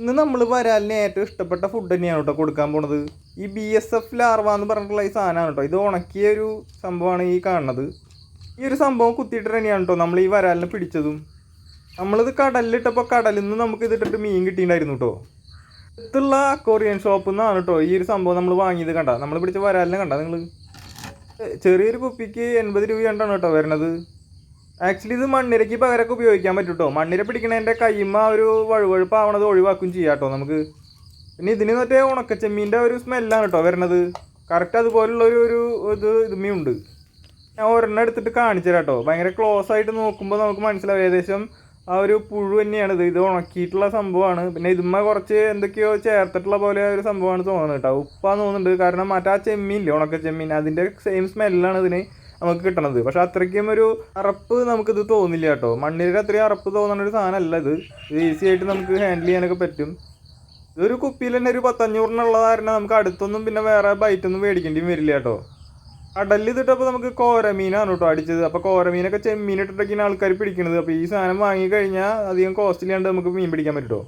ഇന്ന് നമ്മൾ വരാലിന് ഏറ്റവും ഇഷ്ടപ്പെട്ട ഫുഡ് തന്നെയാണ് കേട്ടോ കൊടുക്കാൻ പോണത്. ഈ BSF ലാർവ എന്ന് പറഞ്ഞിട്ടുള്ള ഈ സാധനമാണ് കേട്ടോ. ഇത് ഉണക്കിയ ഒരു സംഭവമാണ് ഈ കാണുന്നത്. ഈ ഒരു സംഭവം കുത്തിയിട്ട് തന്നെയാണ് കേട്ടോ നമ്മൾ ഈ വരാലിനെ പിടിച്ചതും. നമ്മളിത് കടലിലിട്ടപ്പോൾ കടലിൽ നിന്ന് നമുക്ക് ഇതിട്ടിട്ട് മീൻ കിട്ടിയിട്ടുണ്ടായിരുന്നു കേട്ടോ. അടുത്തുള്ള കൊറിയൻ ഷോപ്പിൽ നിന്നാണ് കേട്ടോ ഈ ഒരു സംഭവം നമ്മൾ വാങ്ങിയത്. കണ്ട നമ്മൾ പിടിച്ച വരാലിനെ കണ്ട നിങ്ങൾ. ചെറിയൊരു കുപ്പിക്ക് 80 രൂപയാണ് കേട്ടോ വരുന്നത്. ആക്ച്വലി ഇത് മണ്ണിരയ്ക്ക് പകരമൊക്കെ ഉപയോഗിക്കാൻ പറ്റും കേട്ടോ. മണ്ണിര പിടിക്കണതിൻ്റെ കയ്യുമ്മ ഒരു വഴുവഴുപ്പാവണത് ഒഴിവാക്കും ചെയ്യാം കേട്ടോ നമുക്ക്. പിന്നെ ഇതിന് മറ്റേ ഉണക്കച്ചെമ്മീൻ്റെ ഒരു സ്മെല്ലാണ് കേട്ടോ വരണത്. കറക്റ്റ് അതുപോലുള്ളൊരു ഇതുമ്മയുണ്ട്. ഞാൻ ഒരെണ്ണം എടുത്തിട്ട് കാണിച്ചു തരാം കേട്ടോ. ഭയങ്കര ക്ലോസ് ആയിട്ട് നോക്കുമ്പോൾ നമുക്ക് മനസ്സിലാവും ഏകദേശം ആ ഒരു പുഴു തന്നെയാണിത്. ഇത് ഉണക്കിയിട്ടുള്ള സംഭവമാണ്. പിന്നെ ഇതുമ്മ കുറച്ച് എന്തൊക്കെയോ ചേർത്തിട്ടുള്ള പോലെ ഒരു സംഭവമാണ് തോന്നുന്നത് കേട്ടോ. ഉപ്പാന്ന് തോന്നുന്നുണ്ട്. കാരണം മറ്റേ ആ ചെമ്മീനില്ലേ ഉണക്കച്ചെമ്മീൻ, അതിൻ്റെ സെയിം സ്മെല്ലാണ് ഇതിന് നമുക്ക് കിട്ടണത്. പക്ഷെ അത്രയ്ക്കും ഒരു അറപ്പ് നമുക്കിത് തോന്നില്ല കേട്ടോ. മണ്ണിരക്ക് അത്രയും അറപ്പ് തോന്നുന്ന ഒരു സാധനമല്ല ഇത്. ഇത് ഈസി ആയിട്ട് നമുക്ക് ഹാൻഡിൽ ചെയ്യാനൊക്കെ പറ്റും. ഇതൊരു കുപ്പിയിൽ തന്നെ ഒരു 10-500 കാരണം നമുക്ക് അടുത്തൊന്നും പിന്നെ വേറെ ബൈറ്റൊന്നും മേടിക്കേണ്ടിയും വരില്ല കേട്ടോ. കടലിൽ ഇതിട്ടപ്പോൾ നമുക്ക് കോരമീനാണ് കേട്ടോ അടിച്ചത്. അപ്പോൾ കോരമീനൊക്കെ ചെമ്മീൻ ഇട്ടിട്ടൊക്കെയാണ് ആൾക്കാർ പിടിക്കുന്നത്. അപ്പോൾ ഈ സാധനം വാങ്ങിക്കഴിഞ്ഞാൽ അധികം കോസ്റ്റ്ലി ആണ്ട് നമുക്ക് മീൻ പിടിക്കാൻ പറ്റും കേട്ടോ.